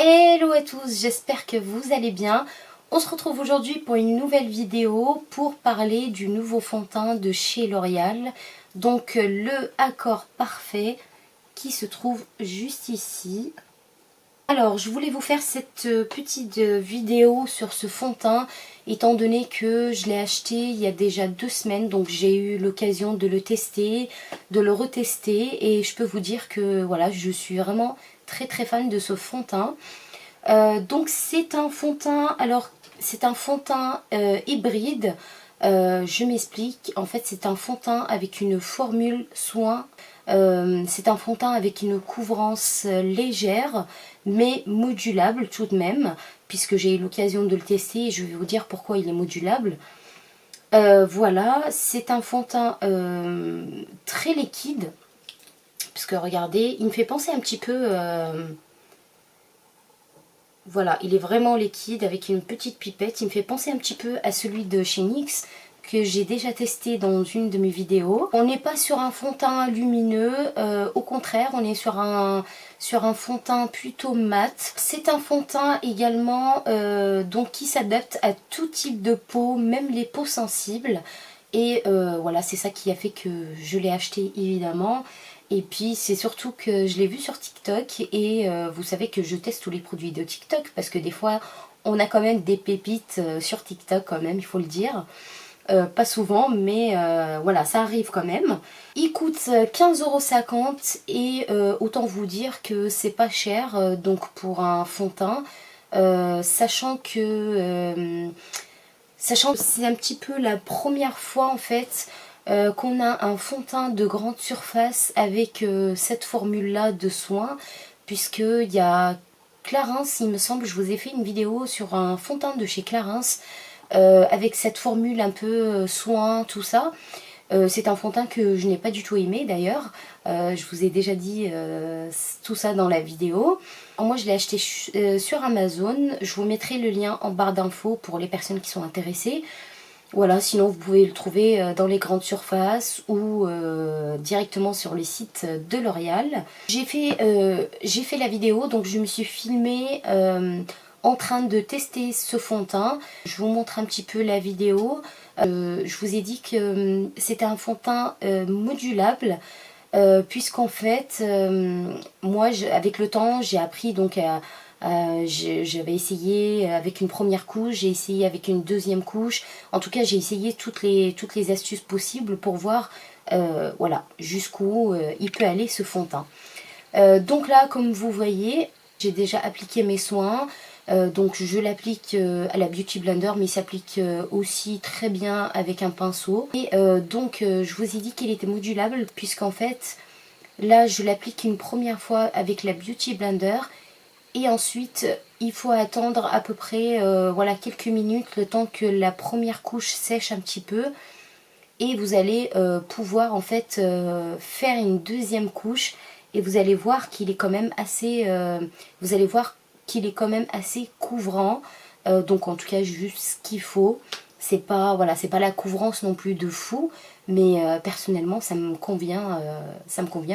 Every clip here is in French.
Hello à tous, j'espère que vous allez bien. On se retrouve aujourd'hui pour une nouvelle vidéo pour parler du nouveau fond de teint de chez L'Oréal. Donc le Accord Parfait qui se trouve juste ici. Alors je voulais vous faire cette petite vidéo sur ce fond de teint étant donné que je l'ai acheté il y a déjà 2 semaines. Donc j'ai eu l'occasion de le tester, de le retester et je peux vous dire que voilà, je suis vraiment très fan de ce fond de teint. Donc c'est un fond de teint, alors c'est un fond de teint hybride, je m'explique, en fait c'est un fond de teint avec une formule soin, c'est un fond de teint avec une couvrance légère mais modulable tout de même, puisque j'ai eu l'occasion de le tester et je vais vous dire pourquoi il est modulable. Voilà, c'est un fond de teint très liquide, puisque regardez, il me fait penser un petit peu... Voilà, il est vraiment liquide avec une petite pipette. Il me fait penser un petit peu à celui de chez NYX que j'ai déjà testé dans une de mes vidéos. On n'est pas sur un fond de teint lumineux, au contraire, on est sur un fond de teint plutôt mat. C'est un fond de teint également donc qui s'adapte à tout type de peau, même les peaux sensibles. Et voilà, c'est ça qui a fait que je l'ai acheté évidemment. Et puis c'est surtout que je l'ai vu sur TikTok et vous savez que je teste tous les produits de TikTok parce que des fois on a quand même des pépites sur TikTok quand même, il faut le dire. Pas souvent mais voilà, ça arrive quand même. Il coûte 15,50 € et autant vous dire que c'est pas cher donc pour un fond de teint. Sachant que c'est un petit peu la première fois en fait qu'on a un fond de teint de grande surface avec cette formule là de soin, puisque il y a Clarins, il me semble, je vous ai fait une vidéo sur un fond de teint de chez Clarins avec cette formule un peu soin, tout ça. C'est un fond de teint que je n'ai pas du tout aimé d'ailleurs, je vous ai déjà dit tout ça dans la vidéo. Moi je l'ai acheté sur Amazon, je vous mettrai le lien en barre d'infos pour les personnes qui sont intéressées. Voilà, sinon vous pouvez le trouver dans les grandes surfaces ou directement sur le site de L'Oréal. J'ai fait la vidéo, donc je me suis filmée en train de tester ce fond de teint. Je vous montre un petit peu la vidéo. Je vous ai dit que c'était un fond de teint modulable. Puisqu'en fait, moi avec le temps j'ai appris donc à... j'avais essayé avec une première couche, j'ai essayé avec une deuxième couche. En tout cas, j'ai essayé toutes les astuces possibles pour voir voilà, jusqu'où il peut aller ce fond de teint. Donc là, comme vous voyez, j'ai déjà appliqué mes soins. Donc je l'applique à la Beauty Blender, mais il s'applique aussi très bien avec un pinceau. Et donc je vous ai dit qu'il était modulable, puisqu'en fait, là je l'applique une première fois avec la Beauty Blender. Et ensuite, il faut attendre à peu près voilà, quelques minutes, le temps que la première couche sèche un petit peu. Et vous allez pouvoir en fait faire une deuxième couche. Et vous allez voir qu'il est quand même assez... vous allez voir qu'il est quand même assez couvrant. Donc en tout cas, juste ce qu'il faut. C'est pas, voilà, c'est pas la couvrance non plus de fou. Mais personnellement, ça me convient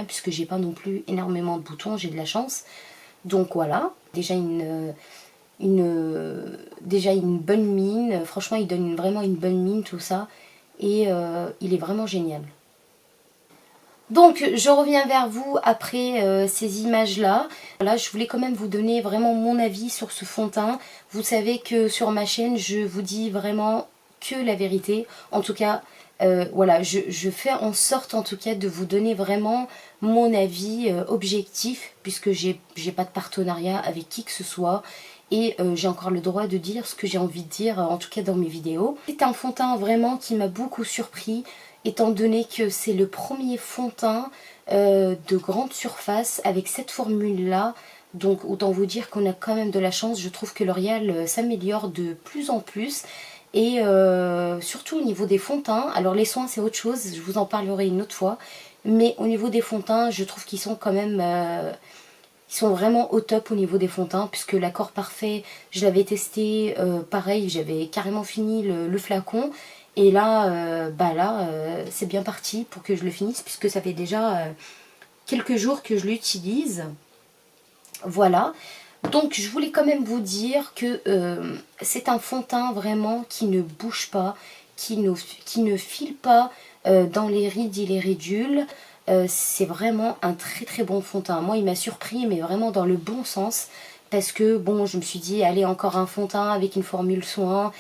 puisque j'ai pas non plus énormément de boutons, j'ai de la chance. Donc voilà, déjà une bonne mine. Franchement, il donne vraiment une bonne mine, tout ça. Et il est vraiment génial. Donc, je reviens vers vous après ces images-là. Voilà, je voulais quand même vous donner vraiment mon avis sur ce fond de teint. Vous savez que sur ma chaîne, je vous dis vraiment que la vérité. En tout cas, voilà, je fais en sorte en tout cas de vous donner vraiment mon avis objectif, puisque j'ai pas de partenariat avec qui que ce soit. Et j'ai encore le droit de dire ce que j'ai envie de dire, en tout cas dans mes vidéos. C'est un fond de teint vraiment qui m'a beaucoup surpris, étant donné que c'est le premier fond de teint de grande surface avec cette formule-là. Donc autant vous dire qu'on a quand même de la chance. Je trouve que L'Oréal s'améliore de plus en plus. Et surtout au niveau des fonds de teint, alors les soins c'est autre chose, je vous en parlerai une autre fois. Mais au niveau des fonds de teint, je trouve qu'ils sont quand même... ils sont vraiment au top au niveau des fonds de teint, puisque l'Accord Parfait, je l'avais testé, pareil, j'avais carrément fini le flacon. Et là, c'est bien parti pour que je le finisse, puisque ça fait déjà quelques jours que je l'utilise. Voilà. Donc je voulais quand même vous dire que c'est un fond de teint vraiment qui ne bouge pas, qui ne file pas dans les rides et les ridules. C'est vraiment un très très bon fond de teint. Moi il m'a surpris, mais vraiment dans le bon sens. Parce que bon, je me suis dit, allez, encore un fond de teint avec une formule soin.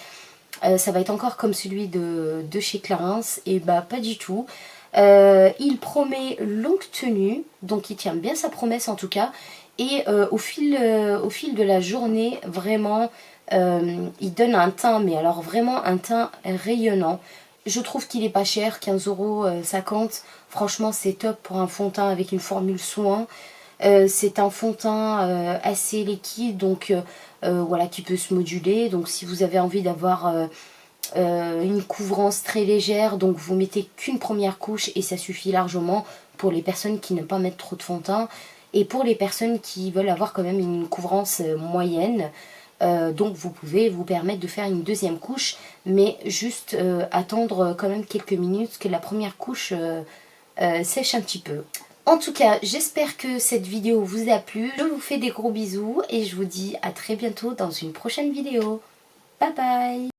Ça va être encore comme celui de chez Clarins. Et bah pas du tout. Il promet longue tenue, donc il tient bien sa promesse en tout cas. Et au fil de la journée, vraiment, il donne un teint, mais alors vraiment un teint rayonnant. Je trouve qu'il est pas cher, 15,50 €. Franchement, c'est top pour un fond de teint avec une formule soin. C'est un fond de teint assez liquide, donc voilà, qui peut se moduler. Donc si vous avez envie d'avoir une couvrance très légère, donc vous mettez qu'une première couche et ça suffit largement pour les personnes qui n'aiment pas mettre trop de fond de teint. Et pour les personnes qui veulent avoir quand même une couvrance moyenne, donc vous pouvez vous permettre de faire une deuxième couche, mais juste attendre quand même quelques minutes que la première couche sèche un petit peu. En tout cas, j'espère que cette vidéo vous a plu. Je vous fais des gros bisous et je vous dis à très bientôt dans une prochaine vidéo. Bye bye!